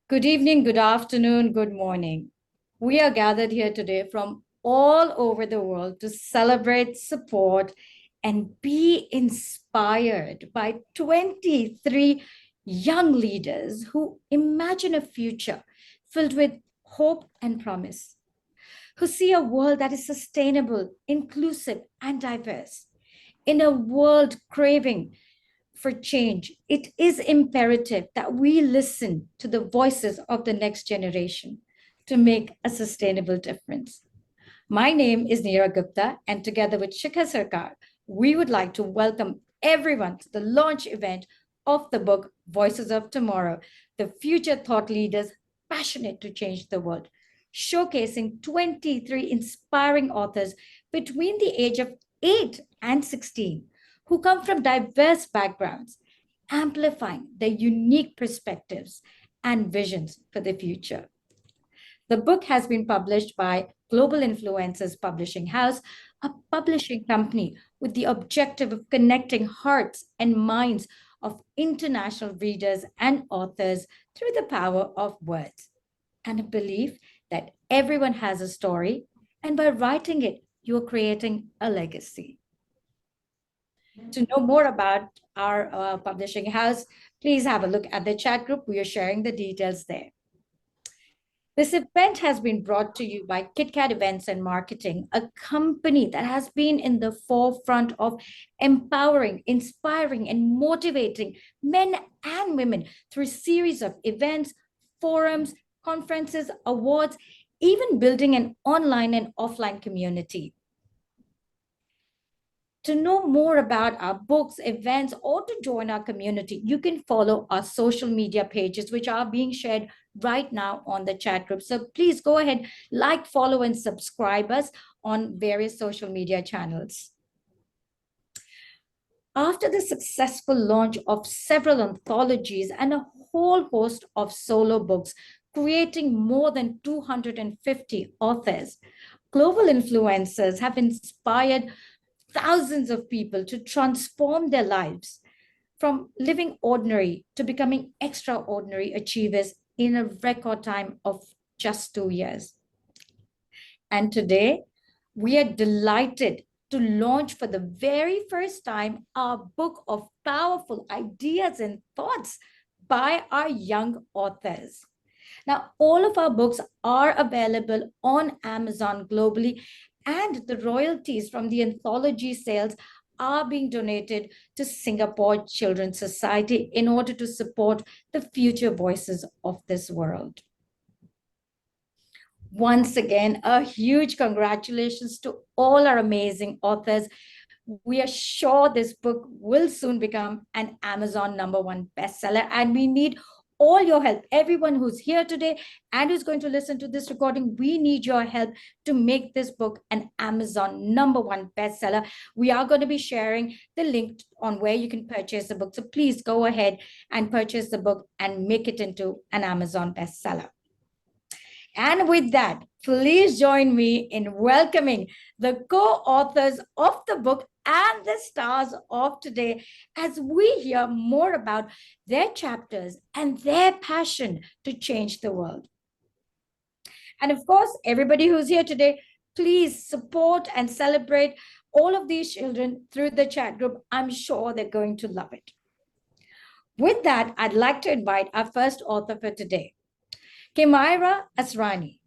Good evening, good afternoon, good morning. We are gathered here today from all over the world to celebrate, support, and be inspired by 23 young leaders who imagine a future filled with hope and promise, who see a world that is sustainable, inclusive, and diverse. In a world craving for change, it is imperative that we listen to the voices of the next generation to make a sustainable difference. My name is Neera Gupta, and together with Shikha Sarkar, we would like to welcome everyone to the launch event of the book Voices of Tomorrow, the future thought leaders passionate to change the world, showcasing 23 inspiring authors between the age of 8 and 16 who come from diverse backgrounds, amplifying their unique perspectives and visions for the future. The book has been published by Global Influencers Publishing House, a publishing company with the objective of connecting hearts and minds of international readers and authors through the power of words and a belief that everyone has a story, and by writing it, you're creating a legacy. To know more about our publishing house, please have a look at the chat group. We are sharing the details there. This event has been brought to you by KitKat Events and Marketing, a company that has been in the forefront of empowering, inspiring, and motivating men and women through a series of events, forums, conferences, awards, even building an online and offline community. To know more about our books, events, or to join our community, you can follow our social media pages, which are being shared right now on the chat group. So please go ahead, like, follow, and subscribe us on various social media channels. After the successful launch of several anthologies and a whole host of solo books, creating more than 250 authors, global influencers have inspired thousands of people to transform their lives from living ordinary to becoming extraordinary achievers in a record time of just 2 years. And today, we are delighted to launch for the very first time our book of powerful ideas and thoughts by our young authors. Now, all of our books are available on Amazon globally, and the royalties from the anthology sales are being donated to Singapore Children's Society in order to support the future voices of this world. Once again, a huge congratulations to all our amazing authors. We are sure this book will soon become an Amazon #1 bestseller, and we need all your help. Everyone who's here today and who's going to listen to this recording, we need your help to make this book an Amazon #1 bestseller. We are going to be sharing the link on where you can purchase the book. So please go ahead and purchase the book and make it into an Amazon bestseller. And with that, please join me in welcoming the co-authors of the book and the stars of today as we hear more about their chapters and their passion to change the world. And of course, everybody who's here today, please support and celebrate all of these children through the chat group. I'm sure they're going to love it. With that, I'd like to invite our first author for today, Kimaira Asrani,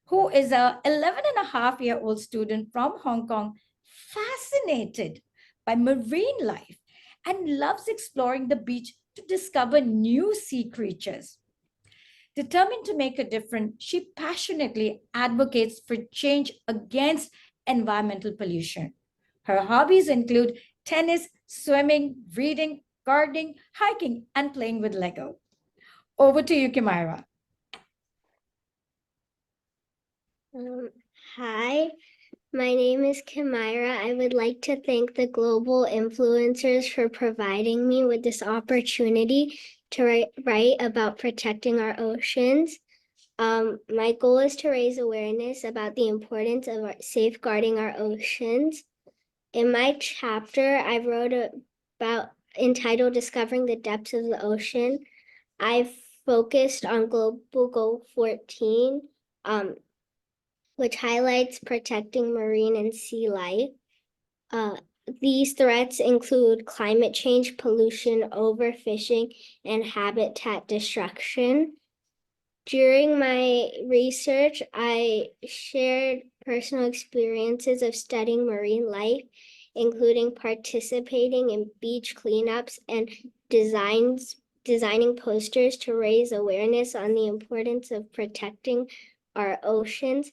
who is an 11-and-a-half-year-old student from Hong Kong, fascinated by marine life and loves exploring the beach to discover new sea creatures. Determined to make a difference, she passionately advocates for change against environmental pollution. Her hobbies include tennis, swimming, reading, gardening, hiking, and playing with Lego. Over to you, Kimaira. Hi, my name is Kimaira. I would like to thank the global influencers for providing me with this opportunity to write about protecting our oceans. My goal is to raise awareness about the importance of safeguarding our oceans. In my chapter, I wrote about entitled Discovering the Depths of the Ocean. I focused on Global Goal 14, which highlights protecting marine and sea life. These threats include climate change, pollution, overfishing, and habitat destruction. During my research, I shared personal experiences of studying marine life, including participating in beach cleanups and designing posters to raise awareness on the importance of protecting our oceans.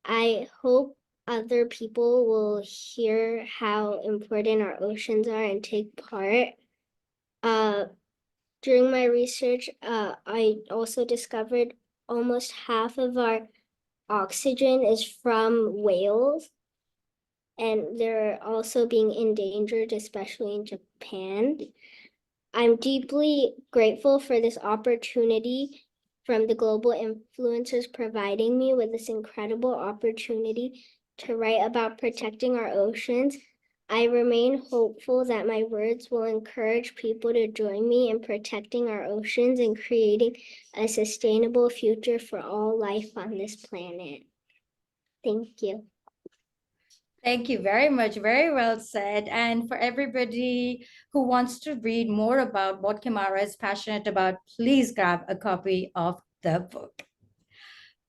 I hope other people will hear how important our oceans are and take part. During my research, I also discovered almost half of our oxygen is from whales, and they're also being endangered, especially in Japan. I'm deeply grateful for this opportunity from the global influencers providing me with this incredible opportunity to write about protecting our oceans. I remain hopeful that my words will encourage people to join me in protecting our oceans and creating a sustainable future for all life on this planet. Thank you. Thank you very much. Very well said. And for everybody who wants to read more about what Kimara is passionate about, please grab a copy of the book.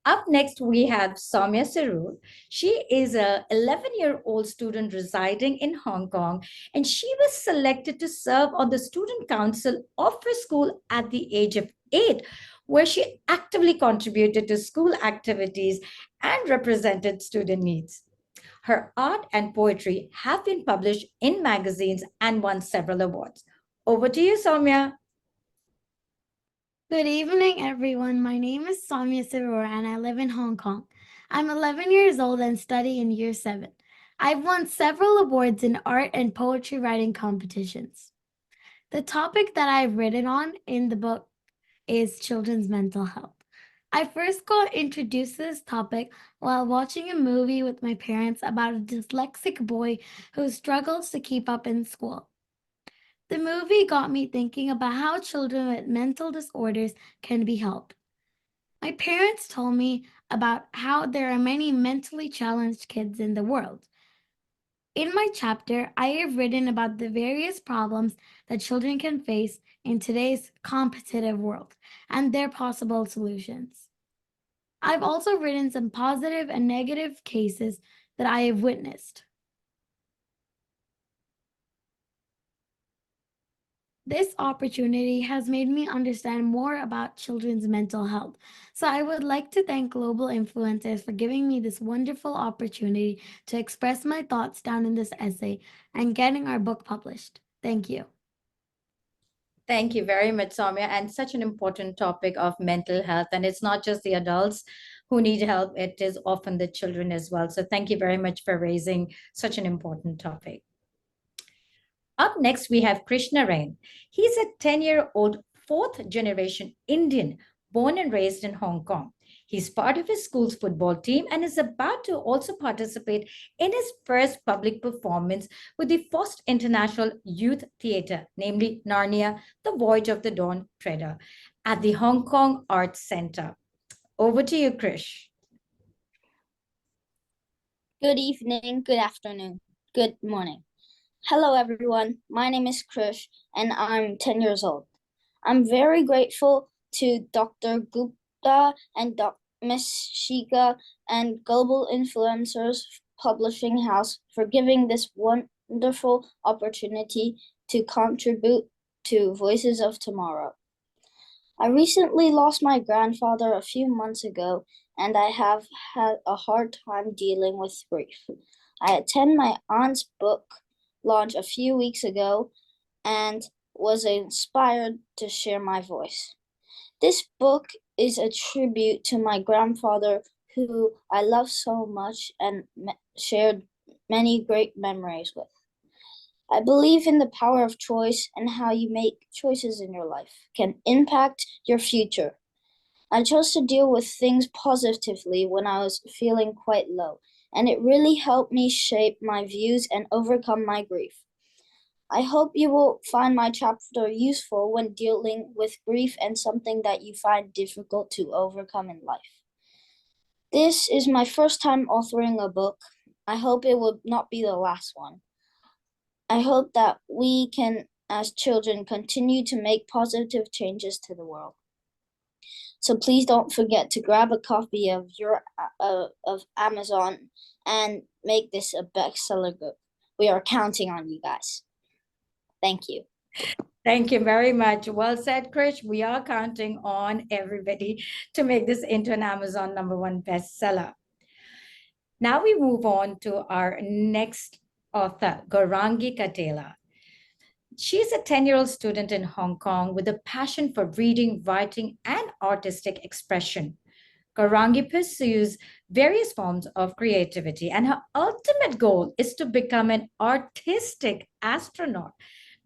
Up next, we have Soumya Sirul. She is a 11-year-old student residing in Hong Kong, and she was selected to serve on the student council of her school at the age of 8, where she actively contributed to school activities and represented student needs. Her art and poetry have been published in magazines and won several awards. Over to you, Soumya. Good evening, everyone. My name is Soumya Sirora and I live in Hong Kong. I'm 11 years old and study in year 7. I've won several awards in art and poetry writing competitions. The topic that I've written on in the book is children's mental health. I first got introduced to this topic while watching a movie with my parents about a dyslexic boy who struggles to keep up in school. The movie got me thinking about how children with mental disorders can be helped. My parents told me about how there are many mentally challenged kids in the world. In my chapter, I have written about the various problems that children can face in today's competitive world and their possible solutions. I've also written some positive and negative cases that I have witnessed. This opportunity has made me understand more about children's mental health. So I would like to thank Global Influencers for giving me this wonderful opportunity to express my thoughts down in this essay and getting our book published. Thank you. Thank you very much, Soumya. And such an important topic of mental health. And it's not just the adults who need help, it is often the children as well. So thank you very much for raising such an important topic. Up next, we have Krishna Rain. He's a 10-year-old fourth generation Indian born and raised in Hong Kong. He's part of his school's football team and is about to also participate in his first public performance with the first international youth theatre, namely Narnia, The Voyage of the Dawn Treader, at the Hong Kong Arts Centre. Over to you, Krish. Good evening, good afternoon, good morning. Hello, everyone. My name is Krish, and I'm 10 years old. I'm very grateful to Dr. Gupta and Ms. Shika and Global Influencers Publishing House for giving this wonderful opportunity to contribute to Voices of Tomorrow. I recently lost my grandfather a few months ago, and I have had a hard time dealing with grief. I attended my aunt's book launch a few weeks ago and was inspired to share my voice. This book is a tribute to my grandfather, who I love so much and shared many great memories with. I believe in the power of choice and how you make choices in your life can impact your future. I chose to deal with things positively when I was feeling quite low, and it really helped me shape my views and overcome my grief. I hope you will find my chapter useful when dealing with grief and something that you find difficult to overcome in life. This is my first time authoring a book. I hope it will not be the last one. I hope that we can, as children, continue to make positive changes to the world. So please don't forget to grab a copy of of Amazon and make this a bestseller book. We are counting on you guys. Thank you. Thank you very much. Well said, Krish. We are counting on everybody to make this into an Amazon #1 bestseller. Now we move on to our next author, Gaurangi Katela. She's a 10-year-old student in Hong Kong with a passion for reading, writing, and artistic expression. Gaurangi pursues various forms of creativity, and her ultimate goal is to become an artistic astronaut,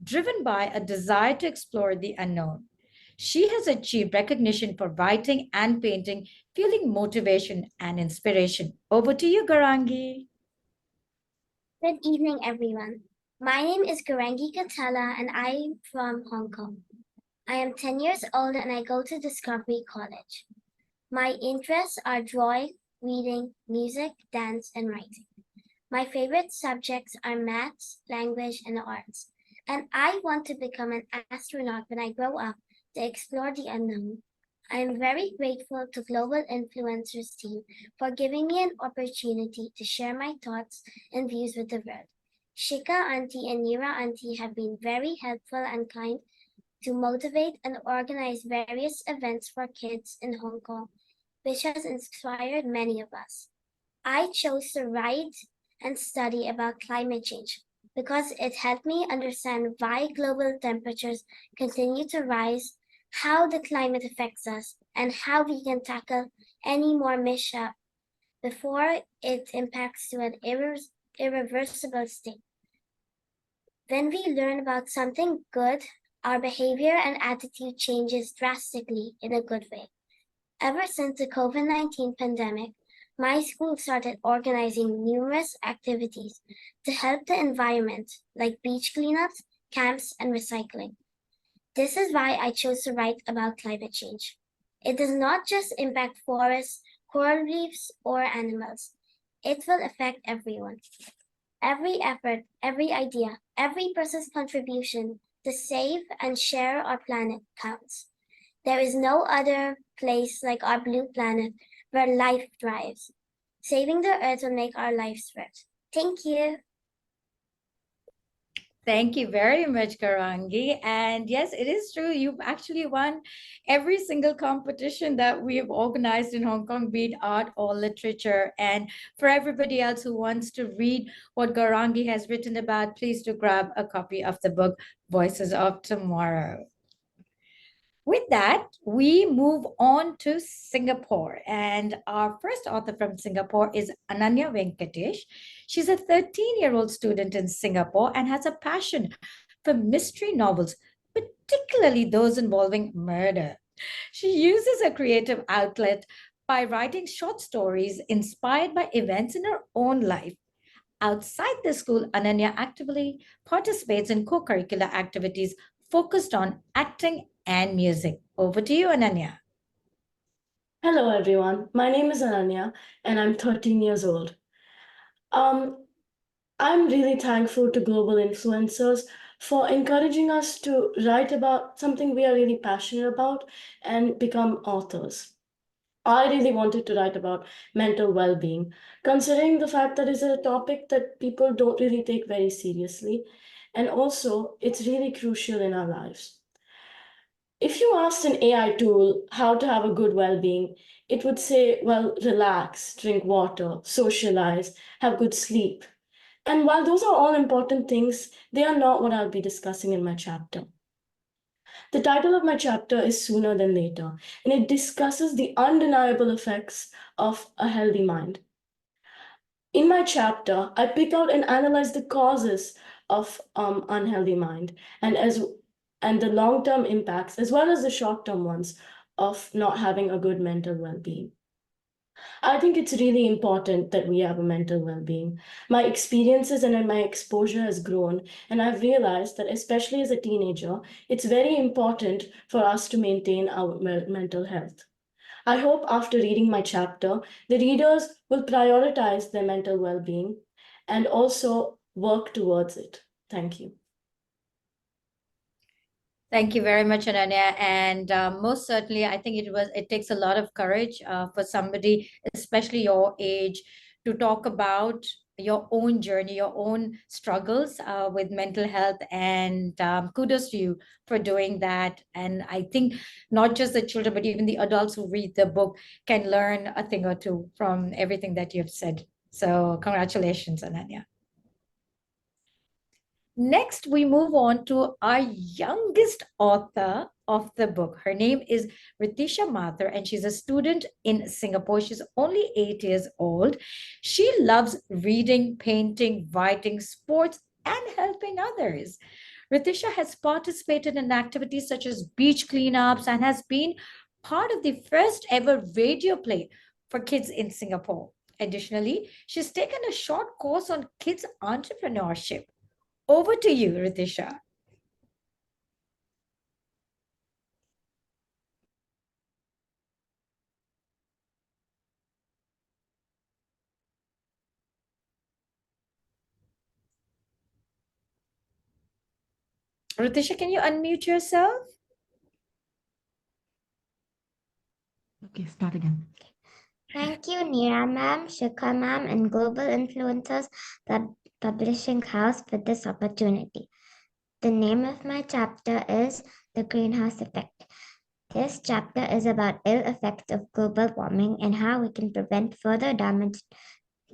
driven by a desire to explore the unknown. She has achieved recognition for writing and painting, fueling motivation and inspiration. Over to you, Gaurangi. Good evening, everyone. My name is Garangi Katala and I am from Hong Kong. I am 10 years old and I go to Discovery College. My interests are drawing, reading, music, dance, and writing. My favorite subjects are maths, language, and arts. And I want to become an astronaut when I grow up to explore the unknown. I am very grateful to Global Influencers team for giving me an opportunity to share my thoughts and views with the world. Shika Auntie and Nira Auntie have been very helpful and kind to motivate and organize various events for kids in Hong Kong, which has inspired many of us. I chose to write and study about climate change because it helped me understand why global temperatures continue to rise, how the climate affects us, and how we can tackle any more mishap before it impacts to an irreversible state. When we learn about something good, our behavior and attitude changes drastically in a good way. Ever since the COVID-19 pandemic, my school started organizing numerous activities to help the environment, like beach cleanups, camps, and recycling. This is why I chose to write about climate change. It does not just impact forests, coral reefs, or animals. It will affect everyone. Every effort, every idea, every person's contribution to save and share our planet counts. There is no other place like our blue planet where life thrives. Saving the earth will make our lives worth. Thank you. Thank you very much, Karangi. And yes, it is true. You've actually won every single competition that we have organized in Hong Kong, be it art or literature. And for everybody else who wants to read what Garangi has written about, please do grab a copy of the book, Voices of Tomorrow. With that, we move on to Singapore. And our first author from Singapore is Ananya Venkatesh. She's a 13-year-old student in Singapore and has a passion for mystery novels, particularly those involving murder. She uses her creative outlet by writing short stories inspired by events in her own life. Outside the school, Ananya actively participates in co curricular activities focused on acting and music. Over to you, Ananya. Hello, everyone. My name is Ananya, and I'm 13 years old. I'm really thankful to global influencers for encouraging us to write about something we are really passionate about and become authors. I really wanted to write about mental well being, considering the fact that it's a topic that people don't really take very seriously. And also, it's really crucial in our lives. If you asked an AI tool how to have a good well being, it would say, well, relax, drink water, socialize, have good sleep. And while those are all important things, they are not what I'll be discussing in my chapter. The title of my chapter is Sooner Than Later, and it discusses the undeniable effects of a healthy mind. In my chapter, I pick out and analyze the causes of unhealthy mind and the long-term impacts as well as the short-term ones of not having a good mental well-being. I think it's really important that we have a mental well being. My experiences and my exposure has grown, and I've realized that, especially as a teenager, it's very important for us to maintain our mental health. I hope after reading my chapter, the readers will prioritize their mental well being and also work towards it. Thank you. Thank you very much, Ananya. And most certainly, I think it takes a lot of courage for somebody, especially your age, to talk about your own journey, your own struggles with mental health. And kudos to you for doing that. And I think not just the children, but even the adults who read the book can learn a thing or two from everything that you've said. So congratulations, Ananya. Next, we move on to our youngest author of the book. Her name is Ritisha Mathur, and she's a student in Singapore. She's only 8 years old. She loves reading, painting, writing, sports, and helping others. Ritisha has participated in activities such as beach cleanups and has been part of the first ever radio play for kids in Singapore. Additionally, she's taken a short course on kids entrepreneurship. Over to you, Ritisha. Ritisha, can you unmute yourself? Okay, start again. Thank you, Neera ma'am, Shikha ma'am, and Global Influencers Publishing House for this opportunity. The name of my chapter is The Greenhouse Effect. This chapter is about ill effects of global warming and how we can prevent further damage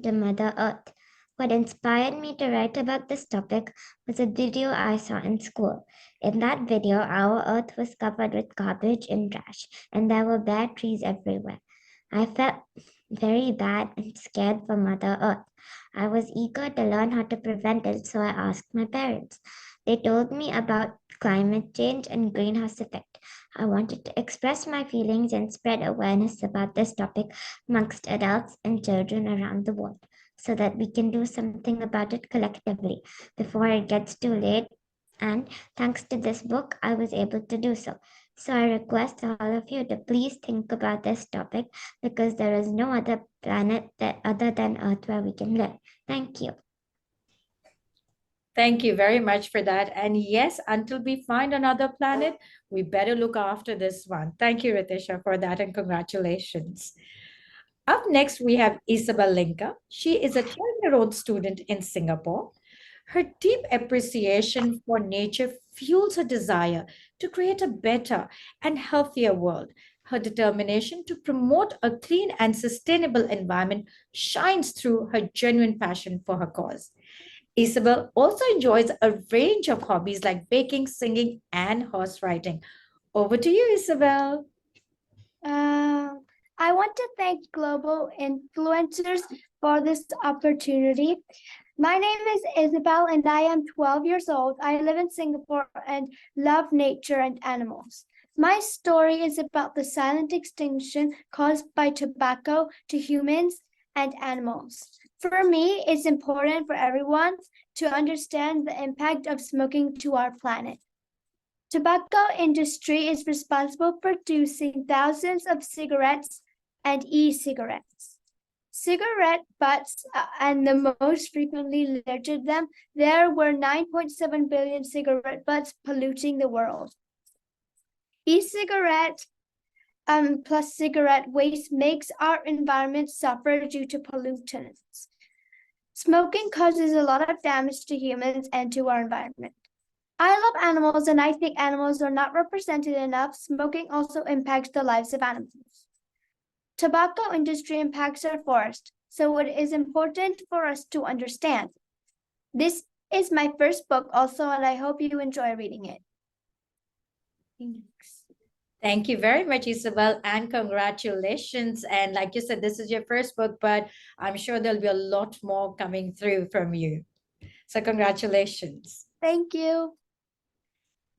to Mother Earth. What inspired me to write about this topic was a video I saw in school. In that video, our Earth was covered with garbage and trash, and there were bare trees everywhere. I felt very bad and scared for Mother Earth. I was eager to learn how to prevent it, so I asked my parents. They told me about climate change and greenhouse effect. I wanted to express my feelings and spread awareness about this topic amongst adults and children around the world so that we can do something about it collectively before it gets too late. And thanks to this book, I was able to do so. So I request all of you to please think about this topic because there is no other planet other than Earth where we can live. Thank you. Thank you very much for that. And yes, until we find another planet, we better look after this one. Thank you, Ritisha, for that, and congratulations. Up next, we have Isabel Linka. She is a 12-year-old student in Singapore. Her deep appreciation for nature fuels her desire to create a better and healthier world. Her determination to promote a clean and sustainable environment shines through her genuine passion for her cause. Isabel also enjoys a range of hobbies like baking, singing, and horse riding. Over to you, Isabel. I want to thank Global Influencers for this opportunity. My name is Isabel and I am 12 years old. I live in Singapore and love nature and animals. My story is about the silent extinction caused by tobacco to humans and animals. For me, it's important for everyone to understand the impact of smoking to our planet. Tobacco industry is responsible for producing thousands of cigarettes and e-cigarettes. Cigarette butts and the most frequently littered them, there were 9.7 billion cigarette butts polluting the world. E-cigarette plus cigarette waste makes our environment suffer due to pollutants. Smoking causes a lot of damage to humans and to our environment. I love animals and I think animals are not represented enough. Smoking also impacts the lives of animals. Tobacco industry impacts our forest, so it is important for us to understand. This is my first book also, and I hope you enjoy reading it. Thanks. Thank you very much, Isabel, and congratulations. And like you said, this is your first book, but I'm sure there'll be a lot more coming through from you. So congratulations. Thank you.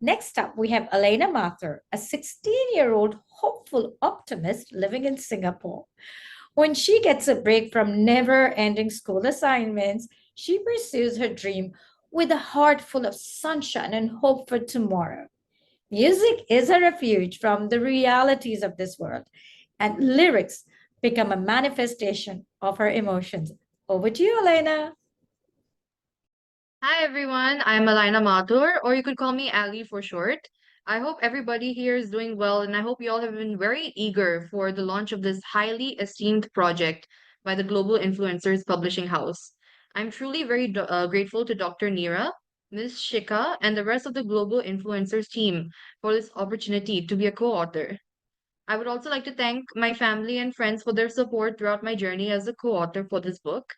Next up, we have Elena Mathur, a 16-year-old hopeful optimist living in Singapore. When she gets a break from never ending school assignments, she pursues her dream with a heart full of sunshine and hope for tomorrow. Music is a refuge from the realities of this world, and lyrics become a manifestation of her emotions. Over to you, Elena. Hi everyone, I'm Alina Mathur, or you could call me Ali for short. I hope everybody here is doing well, and I hope you all have been very eager for the launch of this highly esteemed project by the Global Influencers Publishing House. I'm truly very grateful to Dr. Neera, Ms. Shika, and the rest of the Global Influencers team for this opportunity to be a co-author. I would also like to thank my family and friends for their support throughout my journey as a co-author for this book.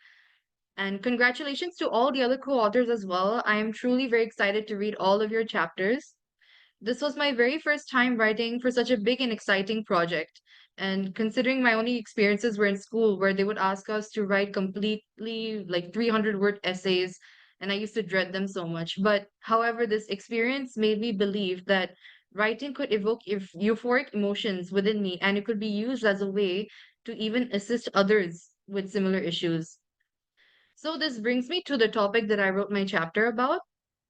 And congratulations to all the other co-authors as well. I am truly very excited to read all of your chapters. This was my very first time writing for such a big and exciting project. And considering my only experiences were in school, where they would ask us to write completely like 300-word essays, and I used to dread them so much. But however, this experience made me believe that writing could evoke euphoric emotions within me, and it could be used as a way to even assist others with similar issues. So, this brings me to the topic that I wrote my chapter about.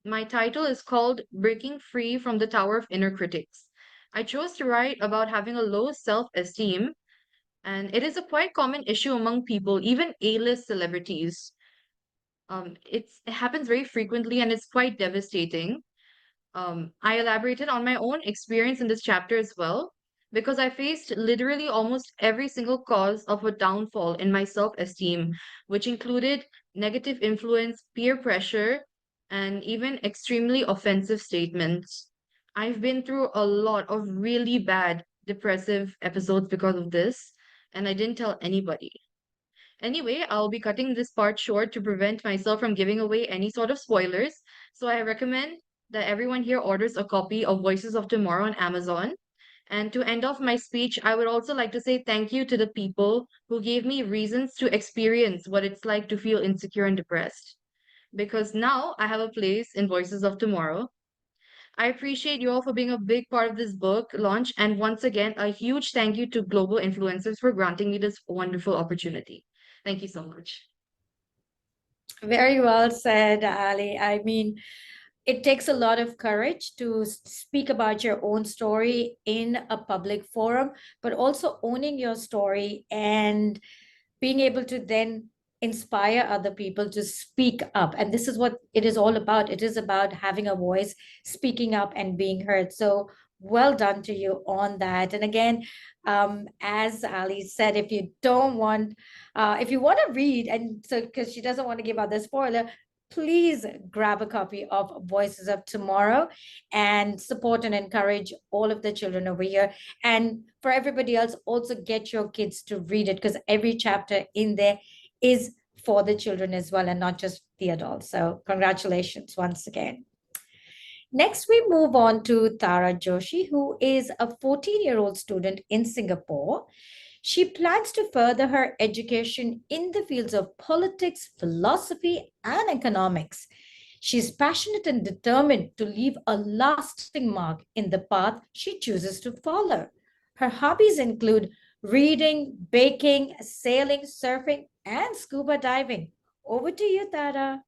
My title is called Breaking Free from the Tower of Inner Critics. I chose to write about having a low self esteem, and it is a quite common issue among people, even A list celebrities. It happens very frequently and it's quite devastating. I elaborated on my own experience in this chapter as well, because I faced literally almost every single cause of a downfall in my self esteem, which included negative influence, peer pressure, and even extremely offensive statements. I've been through a lot of really bad depressive episodes because of this, and I didn't tell anybody. Anyway, I'll be cutting this part short to prevent myself from giving away any sort of spoilers. So I recommend that everyone here orders a copy of Voices of Tomorrow on Amazon. And to end off my speech, I would also like to say thank you to the people who gave me reasons to experience what it's like to feel insecure and depressed. Because now I have a place in Voices of Tomorrow. I appreciate you all for being a big part of this book launch. And once again, a huge thank you to Global Influencers for granting me this wonderful opportunity. Thank you so much. Very well said, Ali. I mean, it takes a lot of courage to speak about your own story in a public forum, but also owning your story and being able to then inspire other people to speak up. And this is what it is all about. It is about having a voice, speaking up, and being heard. So well done to you on that. And again, as Ali said, if you want to read, and so because she doesn't want to give out the spoiler, please grab a copy of Voices of Tomorrow and support and encourage all of the children over here. And for everybody else, also get your kids to read it because every chapter in there is for the children as well and not just the adults. So, congratulations once again. Next, we move on to Tara Joshi, who is a 14-year-old student in Singapore. She plans to further her education in the fields of politics, philosophy, and economics. She's passionate and determined to leave a lasting mark in the path she chooses to follow. Her hobbies include reading, baking, sailing, surfing, and scuba diving. Over to you, Tara.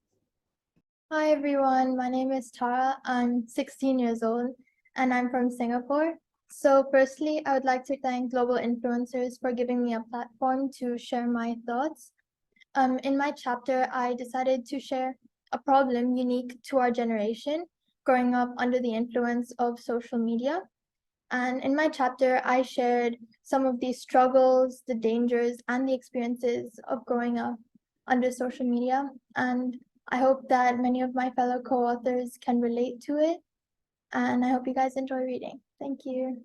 Hi everyone, my name is Tara. I'm 16 years old and I'm from Singapore. So firstly, I would like to thank Global Influencers for giving me a platform to share my thoughts. In my chapter, I decided to share a problem unique to our generation, growing up under the influence of social media. And in my chapter, I shared some of the struggles, the dangers, and the experiences of growing up under social media. And I hope that many of my fellow co-authors can relate to it. And I hope you guys enjoy reading. Thank you.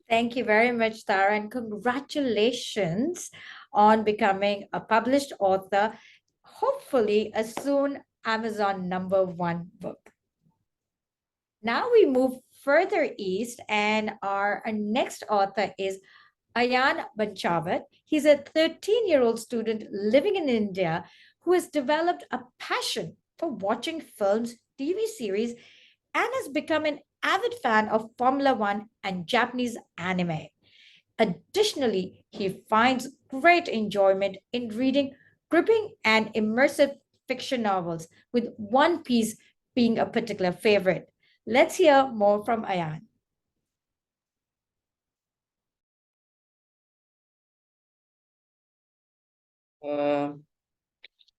Thank you very much, Tara, and congratulations on becoming a published author, hopefully a soon Amazon #1 book. Now we move further east, and our next author is Ayan Banchavat. He's a 13-year-old student living in India who has developed a passion for watching films, TV series, and has become an avid fan of Formula One and Japanese anime. Additionally, he finds great enjoyment in reading gripping and immersive fiction novels, with One Piece being a particular favorite. Let's hear more from Ayan. Uh,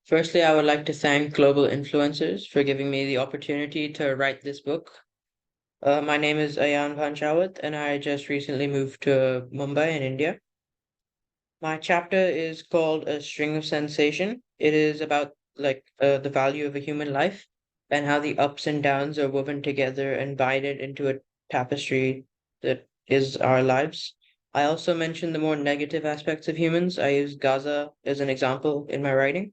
Firstly, I would like to thank global influencers for giving me the opportunity to write this book. My name is Ayan Panchawat, and I just recently moved to Mumbai in India. My chapter is called A String of Sensation. It is about the value of a human life and how the ups and downs are woven together and binded into a tapestry that is our lives. I also mention the more negative aspects of humans. I use Gaza as an example in my writing.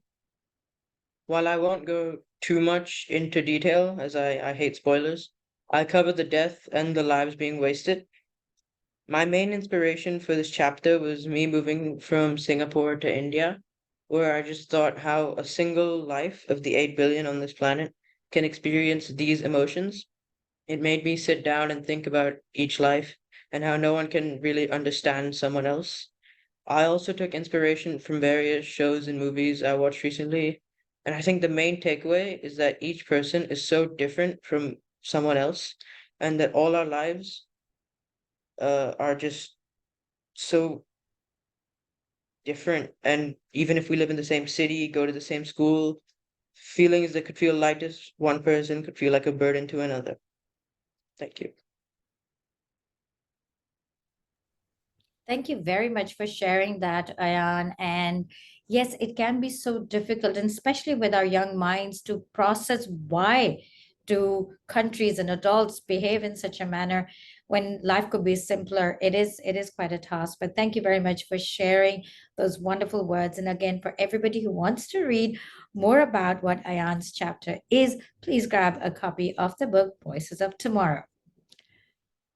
While I won't go too much into detail, as I hate spoilers, I cover the death and the lives being wasted. My main inspiration for this chapter was me moving from Singapore to India, where I just thought how a single life of the 8 billion on this planet can experience these emotions. It made me sit down and think about each life and how no one can really understand someone else. I also took inspiration from various shows and movies I watched recently, and I think the main takeaway is that each person is so different from someone else, and that all our lives are just so different. And even if we live in the same city, go to the same school, feelings that could feel light as one person could feel like a burden to another. Thank you. Thank you very much for sharing that, Ayan. And yes, it can be so difficult, and especially with our young minds, to process why do countries and adults behave in such a manner when life could be simpler. It is quite a task. But thank you very much for sharing those wonderful words. And again, for everybody who wants to read more about what Ayan's chapter is, please grab a copy of the book Voices of Tomorrow.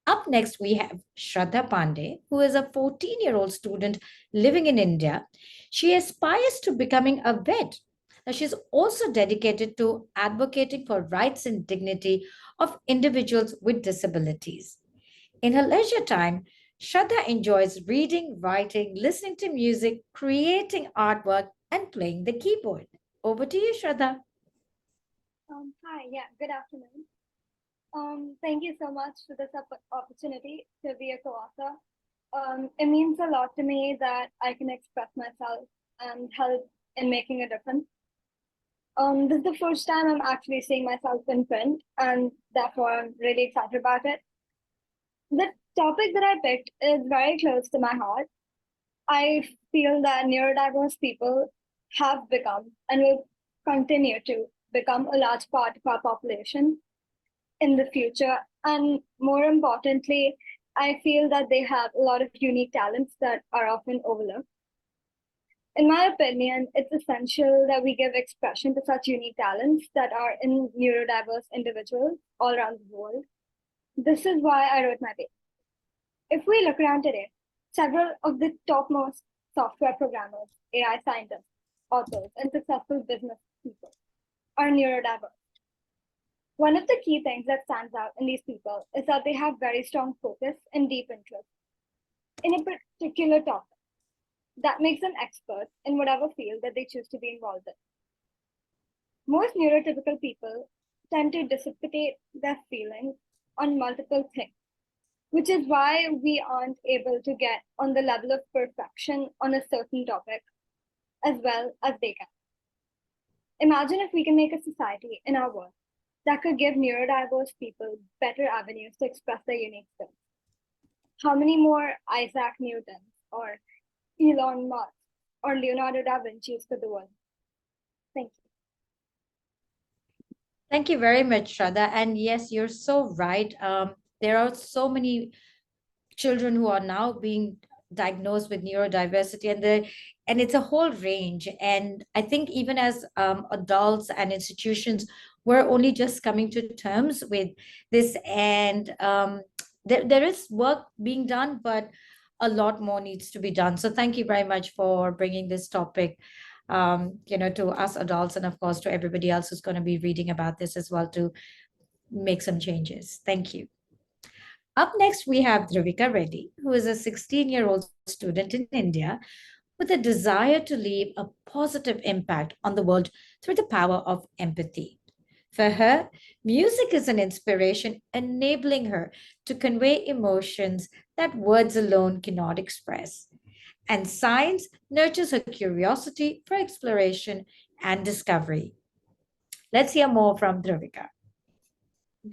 Up next, we have Shraddha Pandey, who is a 14-year-old student living in India. She aspires to becoming a vet. Now, she's also dedicated to advocating for rights and dignity of individuals with disabilities. In her leisure time, Shraddha enjoys reading, writing, listening to music, creating artwork, and playing the keyboard. Over to you, Shraddha. Hi, yeah, good afternoon. Thank you so much for this opportunity to be a co-author. It means a lot to me that I can express myself and help in making a difference. This is the first time I'm actually seeing myself in print, and therefore I'm really excited about it. The topic that I picked is very close to my heart. I feel that neurodiverse people have become and will continue to become a large part of our population in the future. And more importantly, I feel that they have a lot of unique talents that are often overlooked. In my opinion, it's essential that we give expression to such unique talents that are in neurodiverse individuals all around the world. This is why I wrote my paper. If we look around today, several of the topmost software programmers, AI scientists, authors, and successful business people are neurodiverse. One of the key things that stands out in these people is that they have very strong focus and deep interest in a particular topic that makes them experts in whatever field that they choose to be involved in. Most neurotypical people tend to dissipate their feelings on multiple things, which is why we aren't able to get on the level of perfection on a certain topic as well as they can. Imagine if we can make a society in our world that could give neurodiverse people better avenues to express their unique skills. How many more Isaac Newtons or Elon Musk or Leonardo da Vinci's could the world? Thank you. Thank you very much, Shraddha. And yes, you're so right. There are so many children who are now being diagnosed with neurodiversity, and it's a whole range. And I think even as adults and institutions, we're only just coming to terms with this. And there is work being done, but a lot more needs to be done. So thank you very much for bringing this topic, to us adults, and of course to everybody else who's going to be reading about this as well, to make some changes. Thank you. Up next, we have Dhruvika Reddy, who is a 16-year-old student in India with a desire to leave a positive impact on the world through the power of empathy. For her, music is an inspiration, enabling her to convey emotions that words alone cannot express. And science nurtures her curiosity for exploration and discovery. Let's hear more from Dhruvika.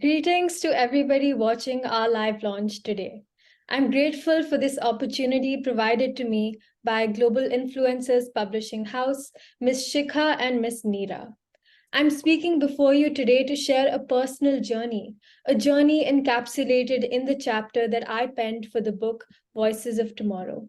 Greetings to everybody watching our live launch today. I'm grateful for this opportunity provided to me by Global Influencers Publishing House, Ms. Shikha and Ms. Neera. I'm speaking before you today to share a personal journey, a journey encapsulated in the chapter that I penned for the book Voices of Tomorrow.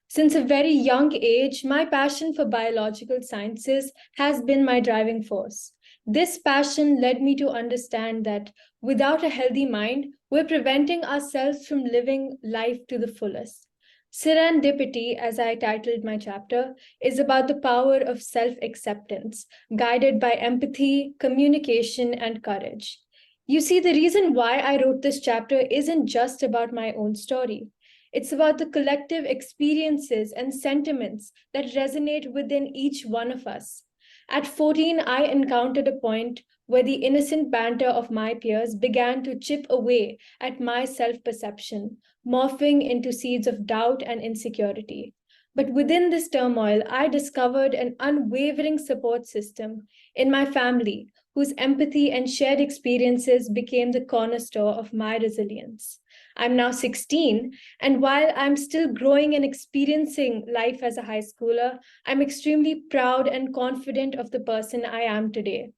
Since a very young age, my passion for biological sciences has been my driving force. This passion led me to understand that without a healthy mind, we're preventing ourselves from living life to the fullest. Serendipity, as I titled my chapter, is about the power of self acceptance, guided by empathy, communication, and courage. You see, the reason why I wrote this chapter isn't just about my own story. It's about the collective experiences and sentiments that resonate within each one of us. At 14, I encountered a point where the innocent banter of my peers began to chip away at my self perception, morphing into seeds of doubt and insecurity. But within this turmoil, I discovered an unwavering support system in my family, whose empathy and shared experiences became the cornerstone of my resilience. I'm now 16, and while I'm still growing and experiencing life as a high schooler, I'm extremely proud and confident of the person I am today.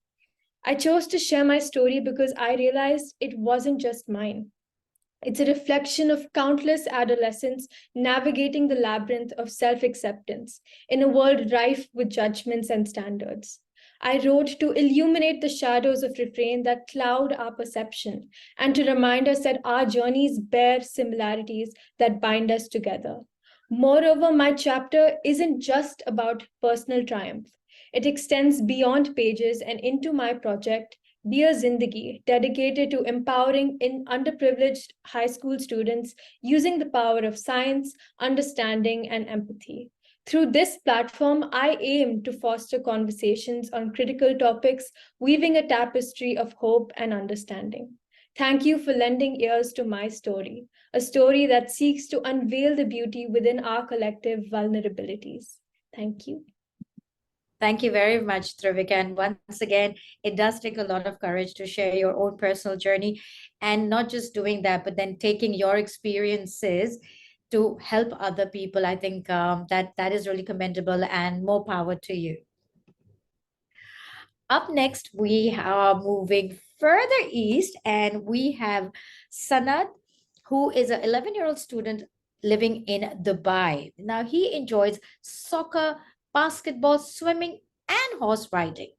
I chose to share my story because I realized it wasn't just mine. It's a reflection of countless adolescents navigating the labyrinth of self acceptance in a world rife with judgments and standards. I wrote to illuminate the shadows of refrain that cloud our perception and to remind us that our journeys bear similarities that bind us together. Moreover, my chapter isn't just about personal triumph. It extends beyond pages and into my project, Dear Zindagi, dedicated to empowering underprivileged high school students using the power of science, understanding, and empathy. Through this platform, I aim to foster conversations on critical topics, weaving a tapestry of hope and understanding. Thank you for lending ears to my story, a story that seeks to unveil the beauty within our collective vulnerabilities. Thank you. Thank you very much, Trivika. And once again, it does take a lot of courage to share your own personal journey and not just doing that, but then taking your experiences to help other people. I think that is really commendable and more power to you. Up next, we are moving further east and we have Sanad, who is an 11-year-old student living in Dubai. Now, he enjoys soccer, basketball, swimming, and horse riding.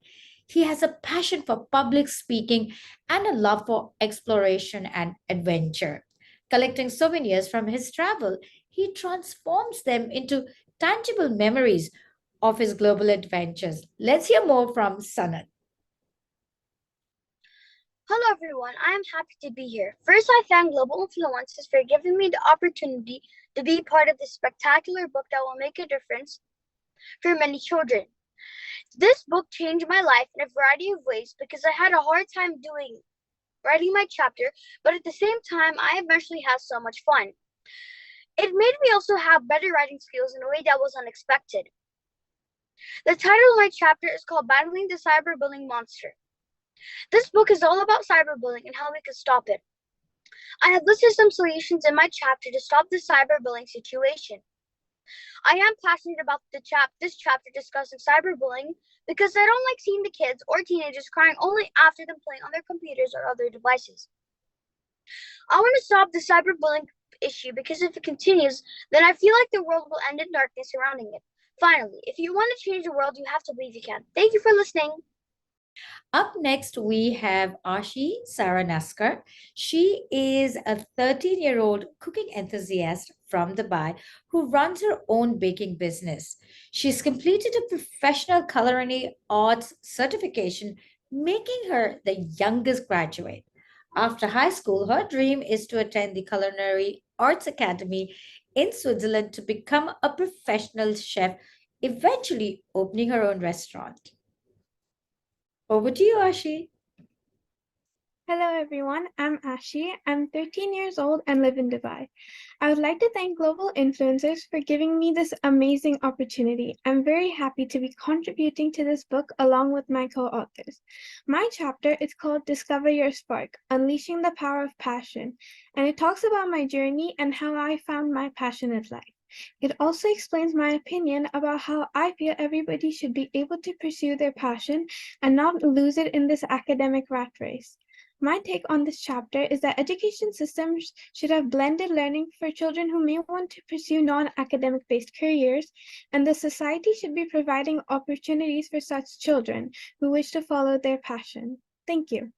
He has a passion for public speaking and a love for exploration and adventure. Collecting souvenirs from his travel, he transforms them into tangible memories of his global adventures. Let's hear more from Sanat. Hello everyone, I am happy to be here. First, I thank Global Influences for giving me the opportunity to be part of this spectacular book that will make a difference for many children. This book changed my life in a variety of ways because I had a hard time writing my chapter, but at the same time, I eventually had so much fun. It made me also have better writing skills in a way that was unexpected. The title of my chapter is called Battling the Cyberbullying Monster. This book is all about cyberbullying and how we can stop it. I have listed some solutions in my chapter to stop the cyberbullying situation. I am passionate about this chapter discussing cyberbullying because I don't like seeing the kids or teenagers crying only after them playing on their computers or other devices. I want to stop the cyberbullying issue because if it continues, then I feel like the world will end in darkness surrounding it. Finally, if you want to change the world, you have to believe you can. Thank you for listening. Up next, we have Ashi Saranaskar. She is a 13-year-old cooking enthusiast from Dubai who runs her own baking business. She's completed a professional culinary arts certification, making her the youngest graduate. After high school, her dream is to attend the Culinary Arts Academy in Switzerland to become a professional chef, eventually opening her own restaurant. Over to you, Ashi. Hello everyone, I'm Ashi. I'm 13 years old and live in Dubai. I would like to thank Global Influencers for giving me this amazing opportunity. I'm very happy to be contributing to this book along with my co-authors. My chapter is called Discover Your Spark, Unleashing the Power of Passion, and it talks about my journey and how I found my passionate life. It also explains my opinion about how I feel everybody should be able to pursue their passion and not lose it in this academic rat race. My take on this chapter is that education systems should have blended learning for children who may want to pursue non-academic based careers, and the society should be providing opportunities for such children who wish to follow their passion. Thank you.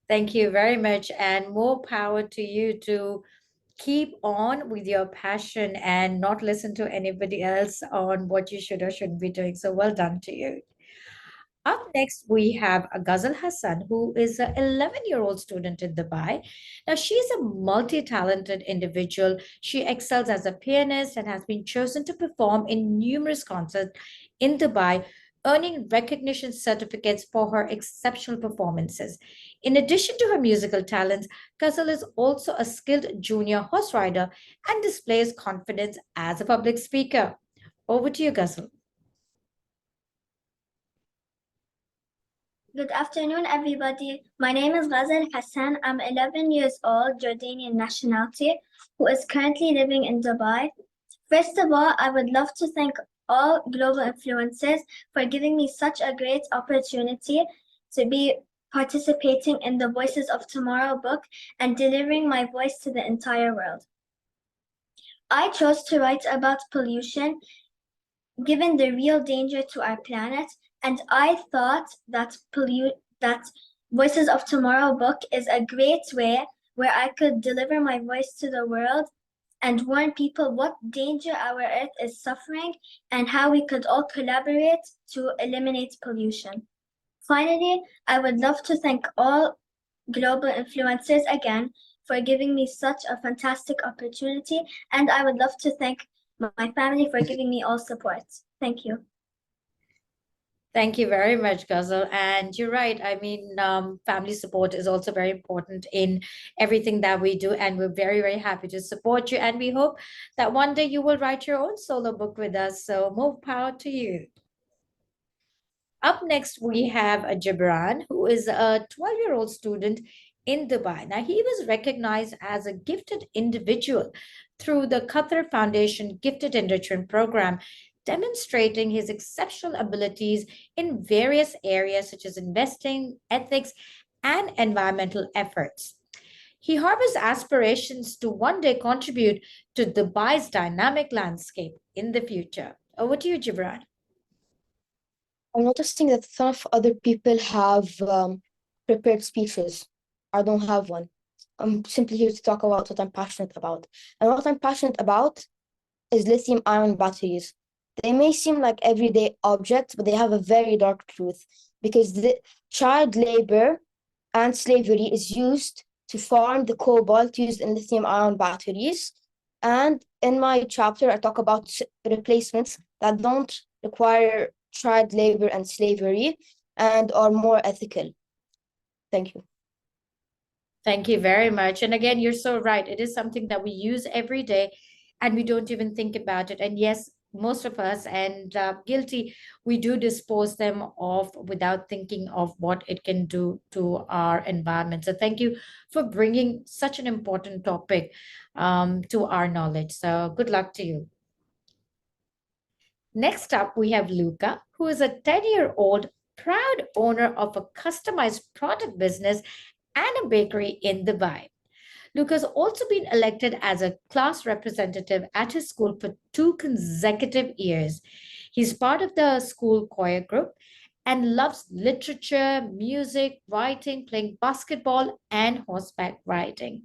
Thank you very much, and more power to you to keep on with your passion and not listen to anybody else on what you should or shouldn't be doing. So well done to you. Up next, we have Ghazal Hassan, who is an 11-year-old student in Dubai. Now, she's a multi-talented individual. She excels as a pianist and has been chosen to perform in numerous concerts in Dubai, earning recognition certificates for her exceptional performances. In addition to her musical talents, Ghazal is also a skilled junior horse rider and displays confidence as a public speaker. Over to you, Ghazal. Good afternoon, everybody. My name is Ghazal Hassan. I'm 11 years old, Jordanian nationality, who is currently living in Dubai. First of all, I would love to thank all global influencers for giving me such a great opportunity to be participating in the Voices of Tomorrow book and delivering my voice to the entire world. I chose to write about pollution given the real danger to our planet, and I thought that Voices of Tomorrow book is a great way where I could deliver my voice to the world and warn people what danger our earth is suffering and how we could all collaborate to eliminate pollution. Finally, I would love to thank all global influencers again for giving me such a fantastic opportunity, and I would love to thank my family for giving me all support. Thank you. Thank you very much, Ghazal. And you're right. I mean, family support is also very important in everything that we do. And we're very, very happy to support you. And we hope that one day you will write your own solo book with us. So more power to you. Up next, we have a Gibran, who is a 12-year-old student in Dubai. Now, he was recognized as a gifted individual through the Qatar Foundation Gifted Enrichment Program, demonstrating his exceptional abilities in various areas such as investing, ethics, and environmental efforts. He harbors aspirations to one day contribute to Dubai's dynamic landscape in the future. Over to you, Gibran. I'm noticing that some of other people have prepared speeches. I don't have one. I'm simply here to talk about what I'm passionate about. And what I'm passionate about is lithium-ion batteries. They may seem like everyday objects, but they have a very dark truth because the child labor and slavery is used to farm the cobalt used in lithium-ion batteries. And in my chapter, I talk about replacements that don't require child labor and slavery and are more ethical. Thank you. Thank you very much. And again, you're so right. It is something that we use every day and we don't even think about it. And yes, most of us, and guilty, we do dispose them off without thinking of what it can do to our environment. So thank you for bringing such an important topic to our knowledge. So good luck to you. Next up, we have Luca, who is a 10-year-old proud owner of a customized product business and a bakery in Dubai. Luca's also been elected as a class representative at his school for 2 consecutive years. He's part of the school choir group and loves literature, music, writing, playing basketball, and horseback riding.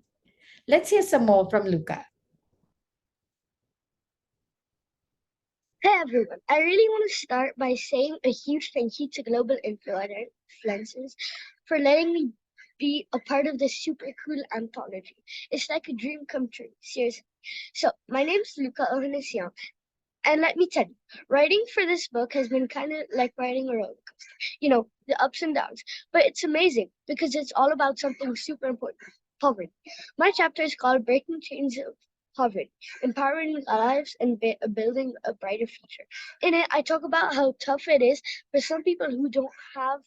Let's hear some more from Luca. Hey everyone, I really want to start by saying a huge thank you to Global Influencers for letting me be a part of this super cool anthology. It's like a dream come true, seriously. So, my name's Luca Ohanesian, and let me tell you, writing for this book has been kind of like riding a roller coaster. You know, the ups and downs. But it's amazing because it's all about something super important, poverty. My chapter is called Breaking Chains of Poverty, Empowering Lives and Building a Brighter Future. In it, I talk about how tough it is for some people who don't have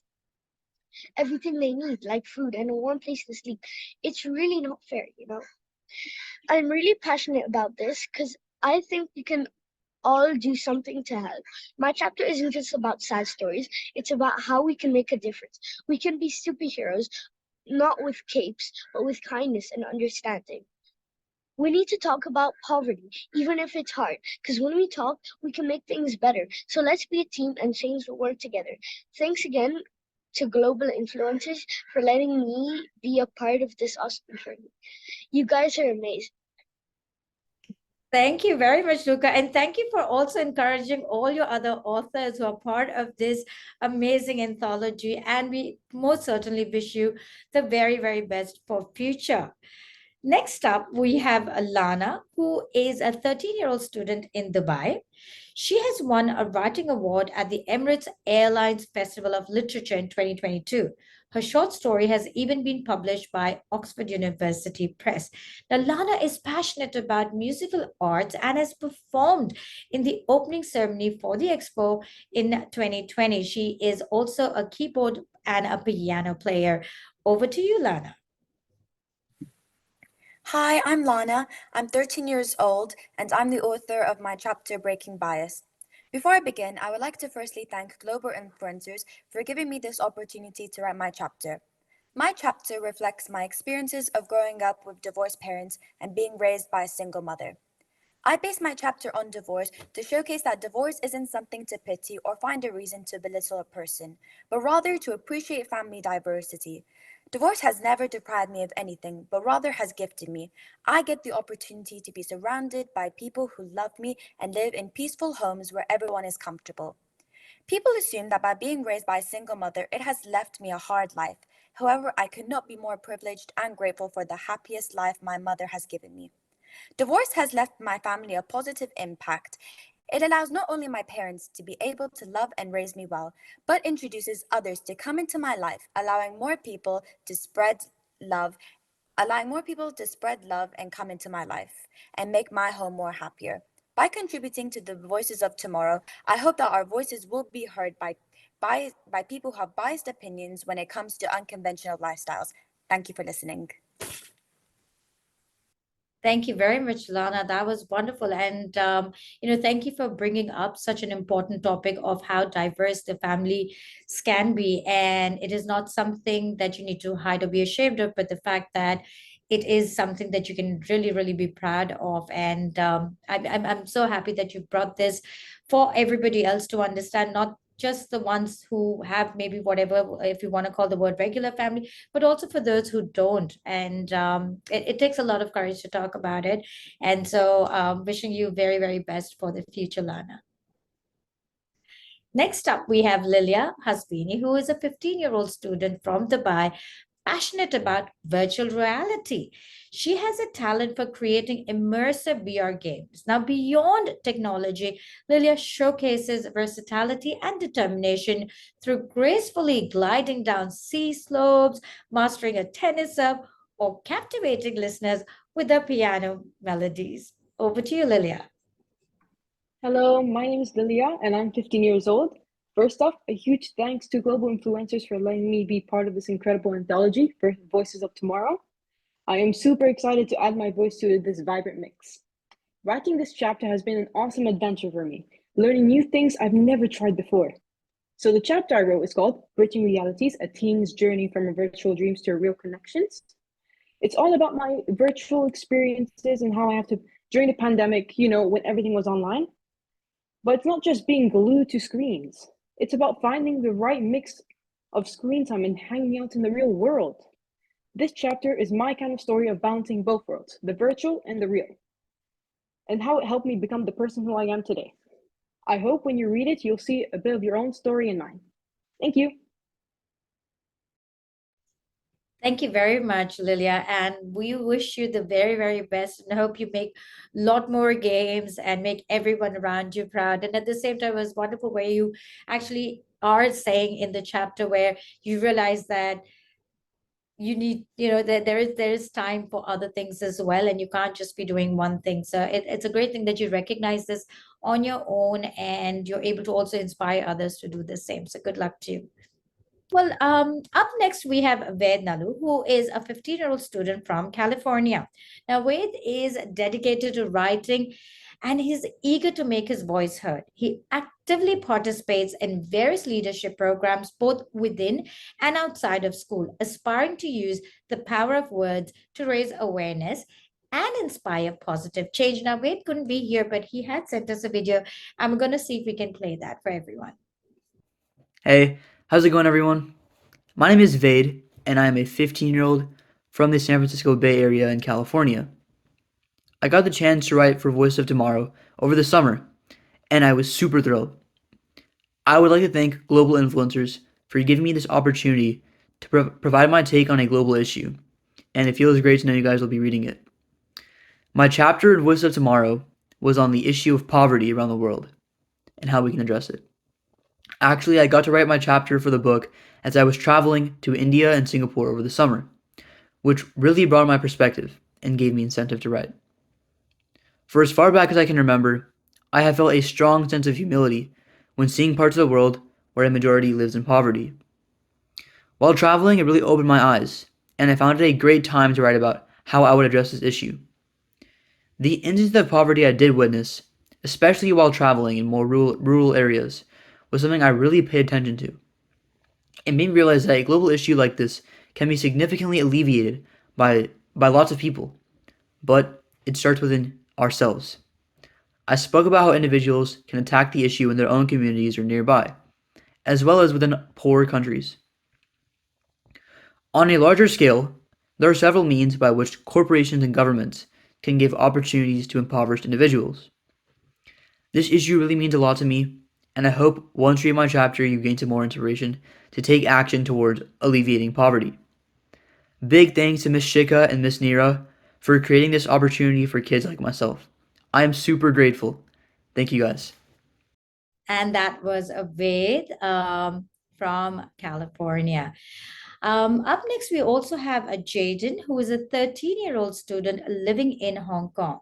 everything they need, like food and a warm place to sleep. It's really not fair, you know. I'm really passionate about this because I think we can all do something to help. My chapter isn't just about sad stories, it's about how we can make a difference. We can be superheroes, not with capes, but with kindness and understanding. We need to talk about poverty, even if it's hard, because when we talk, we can make things better. So let's be a team and change the world together. Thanks again to Global Influencers for letting me be a part of this awesome journey. You guys are amazing. Thank you very much, Luca. And thank you for also encouraging all your other authors who are part of this amazing anthology. And we most certainly wish you the very, very best for future. Next up, we have Alana, who is a 13-year-old student in Dubai. She has won a writing award at the Emirates Airlines Festival of Literature in 2022. Her short story has even been published by Oxford University Press. Now, Lana is passionate about musical arts and has performed in the opening ceremony for the expo in 2020. She is also a keyboard and a piano player. Over to you, Lana. Hi, I'm Lana. I'm 13 years old, and I'm the author of my chapter Breaking Bias. Before I begin, I would like to firstly thank Global Influencers for giving me this opportunity to write my chapter. My chapter reflects my experiences of growing up with divorced parents and being raised by a single mother. I base my chapter on divorce to showcase that divorce isn't something to pity or find a reason to belittle a person, but rather to appreciate family diversity. Divorce has never deprived me of anything, but rather has gifted me. I get the opportunity to be surrounded by people who love me and live in peaceful homes where everyone is comfortable. People assume that by being raised by a single mother, it has left me a hard life. However, I could not be more privileged and grateful for the happiest life my mother has given me. Divorce has left my family a positive impact. It allows not only my parents to be able to love and raise me well, but introduces others to come into my life, love, allowing more people to spread love and come into my life and make my home more happier. By contributing to the voices of tomorrow, I hope that our voices will be heard by people who have biased opinions when it comes to unconventional lifestyles. Thank you for listening. Thank you very much, Lana. That was wonderful. And, thank you for bringing up such an important topic of how diverse the families can be. And it is not something that you need to hide or be ashamed of, but the fact that it is something that you can really, really be proud of. And I'm so happy that you brought this for everybody else to understand, not just the ones who have maybe whatever, if you want to call the word regular family, but also for those who don't. And it takes a lot of courage to talk about it. And so wishing you very, very best for the future, Lana. Next up, we have Lilia Hasbini, who is a 15-year-old student from Dubai, passionate about virtual reality. She has a talent for creating immersive VR games. Now, beyond technology, Lilia showcases versatility and determination through gracefully gliding down sea slopes, mastering a tennis serve, or captivating listeners with her piano melodies. Over to you, Lilia. Hello, my name is Lilia and I'm 15 years old. First off, a huge thanks to Global Influencers for letting me be part of this incredible anthology for Voices of Tomorrow. I am super excited to add my voice to this vibrant mix. Writing this chapter has been an awesome adventure for me, learning new things I've never tried before. So the chapter I wrote is called Bridging Realities, a teen's journey from virtual dreams to real connections. It's all about my virtual experiences and how I have to, during the pandemic, when everything was online. But it's not just being glued to screens. It's about finding the right mix of screen time and hanging out in the real world. This chapter is my kind of story of balancing both worlds, the virtual and the real, and how it helped me become the person who I am today. I hope when you read it, you'll see a bit of your own story in mine. Thank you. Thank you very much, Lilia. And we wish you the very, very best and hope you make a lot more games and make everyone around you proud. And at the same time, it was wonderful where you actually are saying in the chapter where you realize that you need, that there is time for other things as well, and you can't just be doing one thing. So it's a great thing that you recognize this on your own and you're able to also inspire others to do the same. So good luck to you. Well, up next we have Ved Nalu, who is a 15-year-old student from California. Now, Ved is dedicated to writing and he's eager to make his voice heard. He actively participates in various leadership programs, both within and outside of school, aspiring to use the power of words to raise awareness and inspire positive change. Now, Ved couldn't be here, but he had sent us a video. I'm going to see if we can play that for everyone. Hey, how's it going, everyone? My name is Vade, and I am a 15-year-old from the San Francisco Bay Area in California. I got the chance to write for Voice of Tomorrow over the summer, and I was super thrilled. I would like to thank global influencers for giving me this opportunity to provide my take on a global issue, and it feels great to know you guys will be reading it. My chapter in Voice of Tomorrow was on the issue of poverty around the world and how we can address it. Actually, I got to write my chapter for the book as I was traveling to India and Singapore over the summer, which really broadened my perspective and gave me incentive to write. For as far back as I can remember, I have felt a strong sense of humility when seeing parts of the world where a majority lives in poverty. While traveling, it really opened my eyes, and I found it a great time to write about how I would address this issue. The instance of poverty I did witness, especially while traveling in more rural areas, was something I really paid attention to. It made me realize that a global issue like this can be significantly alleviated by lots of people, but it starts within ourselves. I spoke about how individuals can attack the issue in their own communities or nearby, as well as within poorer countries. On a larger scale, there are several means by which corporations and governments can give opportunities to impoverished individuals. This issue really means a lot to me, and I hope once you read my chapter you gain some more inspiration to take action towards alleviating poverty. Big thanks to Miss Shika and Miss Nira for creating this opportunity for kids like myself. I am super grateful. Thank you guys. And that was a Ved from California. Up next, we also have a Jaden, who is a 13-year-old student living in Hong Kong.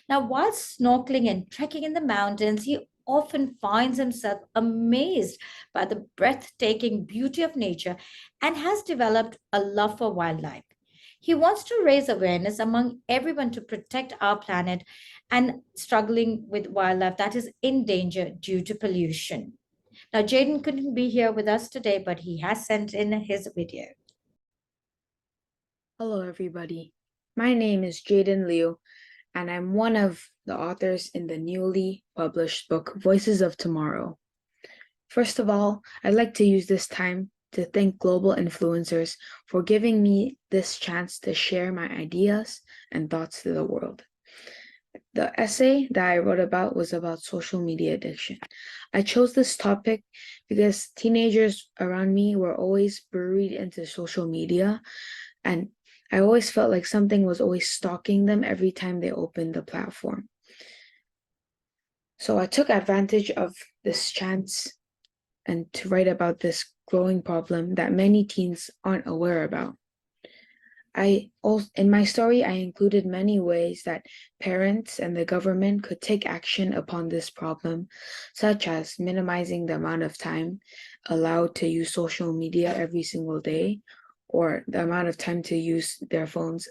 Now, while snorkeling and trekking in the mountains, he often finds himself amazed by the breathtaking beauty of nature and has developed a love for wildlife. He wants to raise awareness among everyone to protect our planet and struggling with wildlife that is in danger due to pollution. Now, Jaden couldn't be here with us today, but he has sent in his video. Hello, everybody. My name is Jaden Liu, and I'm one of the authors in the newly published book, Voices of Tomorrow. First of all, I'd like to use this time to thank global influencers for giving me this chance to share my ideas and thoughts to the world. The essay that I wrote about was about social media addiction. I chose this topic because teenagers around me were always buried into social media, and I always felt like something was always stalking them every time they opened the platform. So I took advantage of this chance and to write about this growing problem that many teens aren't aware about. In my story, I included many ways that parents and the government could take action upon this problem, such as minimizing the amount of time allowed to use social media every single day, or the amount of time to use their phones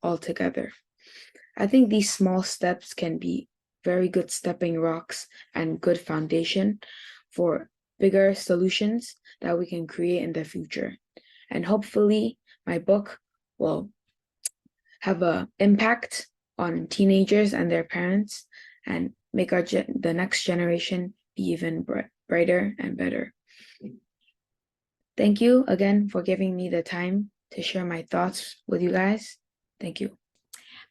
altogether. I think these small steps can be very good stepping rocks and good foundation for bigger solutions that we can create in the future. And hopefully my book will have an impact on teenagers and their parents and make the next generation be even brighter and better. Thank you again for giving me the time to share my thoughts with you guys. Thank you.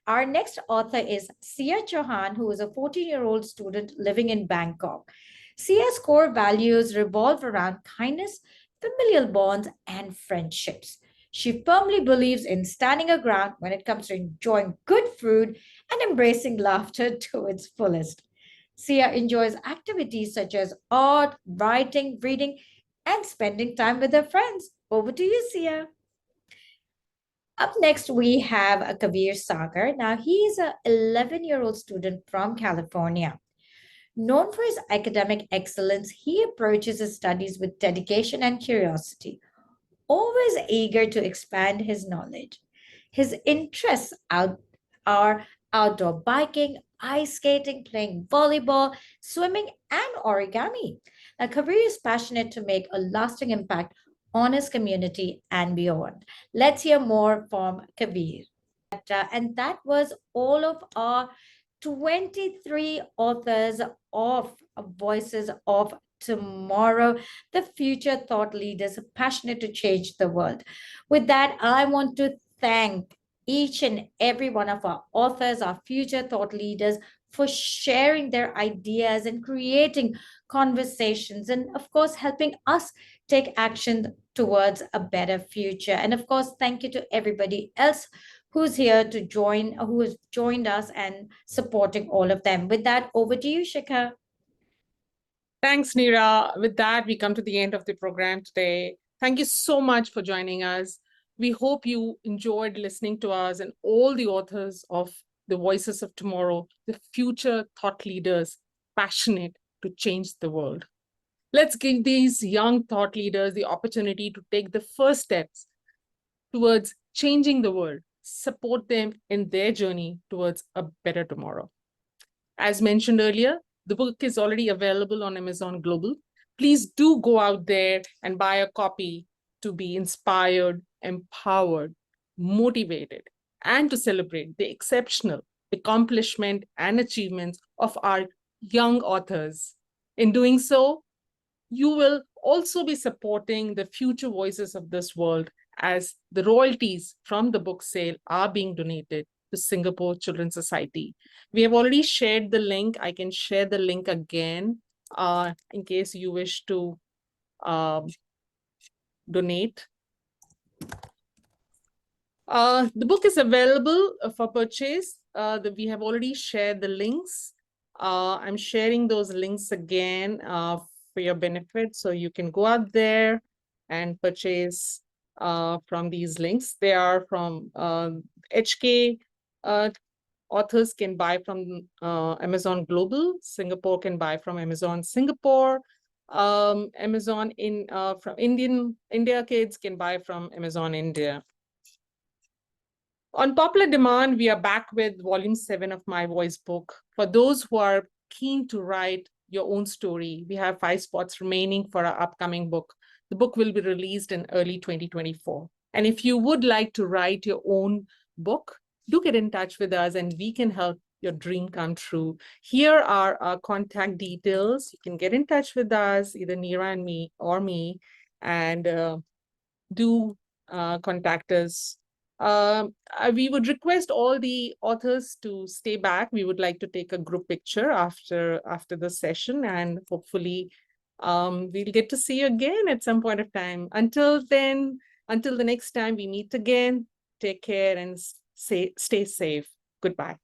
Our next author is Sia Chauhan, who is a 14-year-old student living in Bangkok. Sia's core values revolve around kindness, familial bonds, and friendships. She firmly believes in standing her ground when it comes to enjoying good food and embracing laughter to its fullest. Sia enjoys activities such as art, writing, reading, and spending time with her friends. Over to you, Sia. Up next, we have a Kabir Sagar. Now, he is an 11-year-old student from California. Known for his academic excellence, he approaches his studies with dedication and curiosity, always eager to expand his knowledge. His interests are outdoor biking, ice skating, playing volleyball, swimming, and origami. Now, Kabir is passionate to make a lasting impact on his community and beyond. Let's hear more from Kabir. And that was all of our 23 authors of Voices of Tomorrow, the future thought leaders passionate to change the world. With that, I want to thank each and every one of our authors, our future thought leaders, for sharing their ideas and creating conversations, and of course, helping us take action towards a better future. And of course, thank you to everybody else who's here to join, who has joined us and supporting all of them. With that, over to you, Shikha. Thanks, Neera. With that, we come to the end of the program today. Thank you so much for joining us. We hope you enjoyed listening to us and all the authors of the Voices of Tomorrow, the future thought leaders passionate to change the world. Let's give these young thought leaders the opportunity to take the first steps towards changing the world, support them in their journey towards a better tomorrow. As mentioned earlier, the book is already available on Amazon Global. Please do go out there and buy a copy to be inspired, empowered, motivated, and to celebrate the exceptional accomplishment and achievements of our young authors. In doing so, you will also be supporting the future voices of this world, as the royalties from the book sale are being donated to Singapore Children's Society. We have already shared the link. I can share the link again in case you wish to donate. The book is available for purchase. We have already shared the links. I'm sharing those links again for your benefit, so you can go out there and purchase from these links. They are from HK. Authors can buy from Amazon Global. Singapore can buy from Amazon Singapore. Amazon from India kids can buy from Amazon India. On popular demand, we are back with volume 7 of My Voice book. For those who are keen to write your own story, we have 5 spots remaining for our upcoming book. The book will be released in early 2024. And if you would like to write your own book, do get in touch with us and we can help your dream come true. Here are our contact details. You can get in touch with us, either Neera and me or me, and do contact us. We would request all the authors to stay back. We would like to take a group picture after the session, and hopefully we'll get to see you again at some point of time. Until then, until the next time we meet again, take care and stay safe. Goodbye.